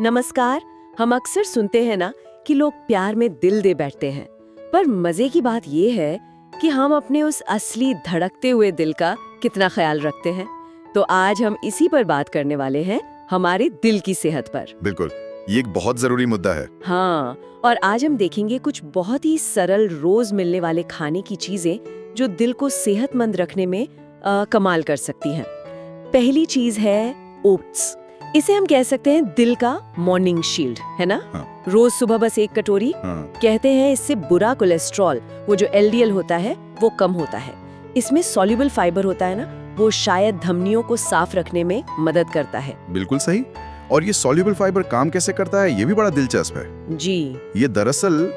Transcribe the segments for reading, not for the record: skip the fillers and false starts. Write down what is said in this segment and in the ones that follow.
नमस्कार। हम अक्सर सुनते हैं ना कि लोग प्यार में दिल दे बैठते हैं, पर मजे की बात ये है कि हम अपने उस असली धड़कते हुए दिल का कितना ख्याल रखते हैं। तो आज हम इसी पर बात करने वाले हैं, हमारे दिल की सेहत पर। बिल्कुल, ये एक बहुत जरूरी मुद्दा है। हाँ, और आज हम देखेंगे कुछ बहुत ही सरल रोज मिलने वाले खाने की चीजें जो दिल को सेहतमंद रखने में कमाल कर सकती हैं। पहली चीज है ओट्स। इसे हम कह सकते हैं दिल का मॉर्निंग शील्ड, है ना? हाँ। रोज सुबह बस एक कटोरी। हाँ। कहते हैं इससे बुरा कोलेस्ट्रॉल, वो जो LDL होता है, वो कम होता है। इसमें सॉल्युबल फाइबर होता है ना, वो शायद धमनियों को साफ रखने में मदद करता है। बिल्कुल सही। और ये सॉल्युबल फाइबर काम कैसे करता है, ये भी बड़ा दिलचस्प है। जी, ये दरअसल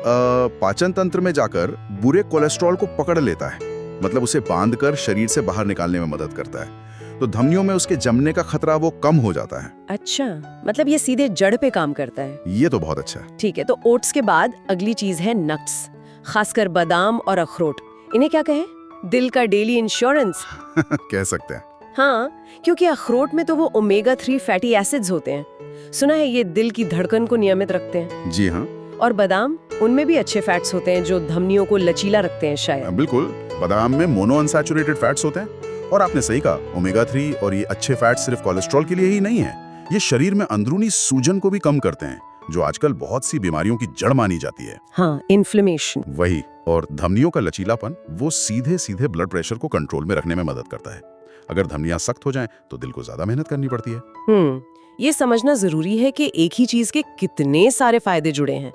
पाचन तंत्र में जाकर बुरे कोलेस्ट्रॉल को पकड़ लेता है, मतलब उसे बांधकर शरीर से बाहर निकालने में मदद करता है। तो धमनियों में उसके जमने का खतरा वो कम हो जाता है। अच्छा, मतलब ये सीधे जड़ पे काम करता है। ये तो बहुत अच्छा है। ठीक है, तो ओट्स के बाद अगली चीज है नट्स, खासकर बादाम और अखरोट। इन्हें क्या कहें? दिल का डेली इंश्योरेंस। कह सकते हैं। हाँ, क्योंकि अखरोट में तो वो ओमेगा 3 फैटी एसिड्स होते हैं। सुना है ये दिल की धड़कन को नियमित रखते हैं। जी हाँ। और बादाम, उनमें भी अच्छे फैट्स होते हैं जो धमनियों को लचीला रखते हैं शायद। बिल्कुल, बादाम में मोनो अनसैचुरेटेड फैट्स होते हैं। और आपने सही कहा, ओमेगा 3 और ये अच्छे फैट्स सिर्फ कोलेस्ट्रॉल के लिए ही नहीं है, ये शरीर में अंदरूनी सूजन को भी कम करते हैं, जो आजकल बहुत सी बीमारियों की जड़ मानी जाती है। हाँ, इन्फ्लेमेशन। वही। और धमनियों का लचीलापन वो सीधे सीधे ब्लड प्रेशर को कंट्रोल में रखने में मदद करता है। अगर धमनियां सख्त हो जाएं तो दिल को ज्यादा मेहनत करनी पड़ती है। ये समझना जरूरी है कि एक ही चीज के कितने सारे फायदे जुड़े हैं।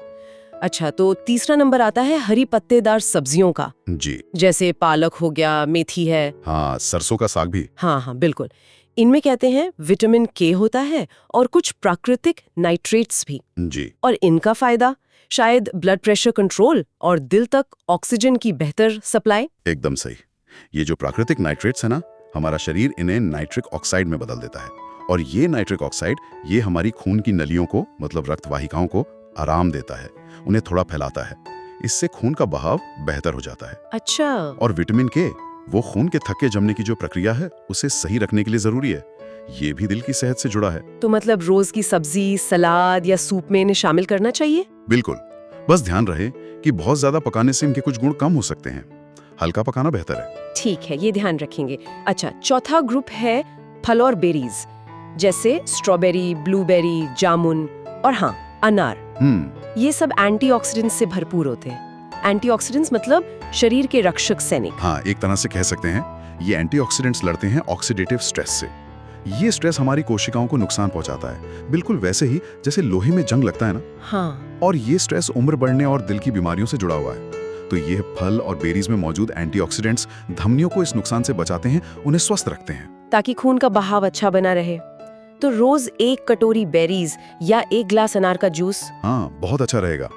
अच्छा, तो तीसरा नंबर आता है हरी पत्तेदार सब्जियों का। जी। जैसे पालक हो गया, मेथी है। हाँ, सरसों का साग भी। हाँ, बिल्कुल। इनमें कहते हैं विटामिन K होता है और कुछ प्राकृतिक नाइट्रेट्स भी। जी। और इनका फायदा शायद ब्लड प्रेशर कंट्रोल और दिल तक ऑक्सीजन की बेहतर सप्लाई। एकदम सही। ये जो प्राकृतिक नाइट्रेट्स है ना, हमारा शरीर इन्हें नाइट्रिक ऑक्साइड में बदल देता है। और ये नाइट्रिक ऑक्साइड ये हमारी खून की नलियों को, मतलब रक्त वाहिकाओं को आराम देता है, उन्हें थोड़ा फैलाता है। इससे खून का बहाव बेहतर हो जाता है। अच्छा। और विटामिन K वो खून के थक्के जमने की जो प्रक्रिया है उसे सही रखने के लिए जरूरी है। ये भी दिल की सेहत से जुड़ा है। तो मतलब रोज की सब्जी, सलाद या सूप में इन्हें शामिल करना चाहिए? बिल्कुल। बस ध्यान रहे कि बहुत ज्यादा पकाने से इनके कुछ गुण कम हो सकते हैं। हल्का पकाना बेहतर है। ठीक है, ये ध्यान रखेंगे। अच्छा, चौथा ग्रुप है फल और बेरीज, जैसे स्ट्रॉबेरी, ब्लूबेरी, जामुन और हाँ, अनार। ये सब एंटीऑक्सीडेंट्स से भरपूर होते हैं। एंटीऑक्सीडेंट्स मतलब शरीर के रक्षक सैनिक। हाँ, एक तरह से कह सकते हैं ये एंटीऑक्सीडेंट्स लड़ते हैं ऑक्सीडेटिव स्ट्रेस से। ये स्ट्रेस हमारी कोशिकाओं को नुकसान पहुंचाता है, बिल्कुल वैसे ही जैसे लोहे में जंग लगता है ना। हाँ। और ये स्ट्रेस उम्र बढ़ने और दिल की बीमारियों से जुड़ा हुआ है। तो ये फल और बेरीज में मौजूद एंटीऑक्सीडेंट्स धमनियों को इस नुकसान से बचाते हैं, उन्हें स्वस्थ रखते हैं, ताकि खून का बहाव अच्छा बना रहे। तो रोज एक कटोरी बेरीज या एक ग्लास अनार का जूस। हाँ, बहुत अच्छा रहेगा।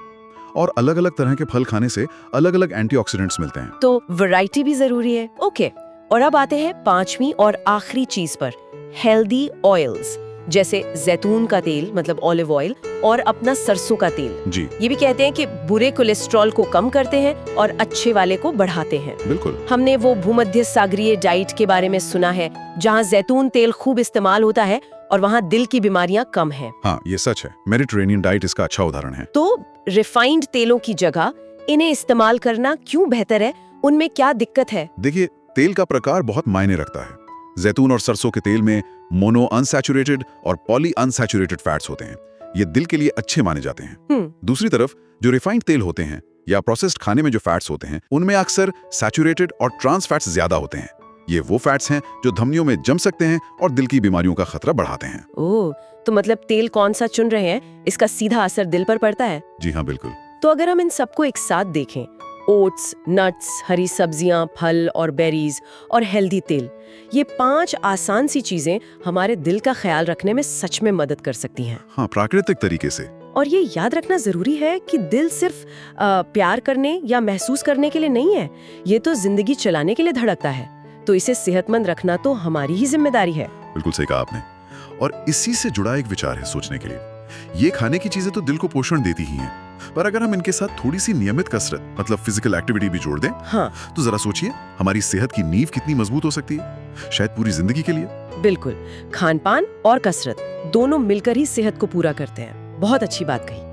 और अलग अलग तरह के फल खाने से अलग अलग एंटीऑक्सीडेंट्स मिलते हैं। तो वैरायटी भी जरूरी है। ओके, और अब आते हैं पांचवी और आखिरी चीज पर, हेल्दी ऑयल्स, जैसे जैतून का तेल मतलब ऑलिव ऑयल और अपना सरसों का तेल। जी। ये भी कहते हैं कि बुरे कोलेस्ट्रॉल को कम करते हैं और अच्छे वाले को बढ़ाते हैं। बिल्कुल। हमने वो भूमध्य सागरीय डाइट के बारे में सुना है, जहाँ जैतून तेल खूब इस्तेमाल होता है और वहाँ दिल की बीमारियां कम हैं। हाँ, ये सच है। मेडिटेरेनियन डाइट इसका अच्छा उदाहरण है। तो रिफाइंड तेलों की जगह इन्हें इस्तेमाल करना क्यों बेहतर है? उनमें क्या दिक्कत है? देखिए, तेल का प्रकार बहुत मायने रखता है। जैतून और सरसों के तेल में मोनो अनसैचुरेटेड और पॉली अनसैचुरेटेड फैट्स होते हैं। ये दिल के लिए अच्छे माने जाते हैं। दूसरी तरफ जो रिफाइंड तेल होते हैं या प्रोसेस्ड खाने में जो फैट्स होते हैं, उनमें अक्सर सैचुरेटेड और ट्रांस फैट्स ज्यादा होते हैं। ये वो फैट्स हैं जो धमनियों में जम सकते हैं और दिल की बीमारियों का खतरा बढ़ाते हैं। ओह, तो मतलब तेल कौन सा चुन रहे हैं, इसका सीधा असर दिल पर पड़ता है। जी हाँ, बिल्कुल। तो अगर हम इन सबको एक साथ देखें, ओट्स, नट्स, हरी सब्जियां, फल और बेरीज और हेल्दी तेल, ये 5 आसान सी चीजें हमारे दिल का ख्याल रखने में सच में मदद कर सकती हैं। हाँ, प्राकृतिक तरीके से। और ये याद रखना जरूरी है कि दिल सिर्फ प्यार करने या महसूस करने के लिए नहीं है, ये तो जिंदगी चलाने के लिए धड़कता है। तो इसे सेहतमंद रखना तो हमारी ही जिम्मेदारी है। बिल्कुल सही कहा आपने। और इसी से जुड़ा एक विचार है सोचने के लिए। ये खाने की चीजें तो दिल को पोषण देती ही हैं, पर अगर हम इनके साथ थोड़ी सी नियमित कसरत मतलब फिजिकल एक्टिविटी भी जोड़ दें, हाँ, तो जरा सोचिए हमारी सेहत की नींव कितनी मजबूत हो सकती है, शायद पूरी जिंदगी के लिए। बिल्कुल, खान पान और कसरत दोनों मिलकर ही सेहत को पूरा करते हैं। बहुत अच्छी बात कही।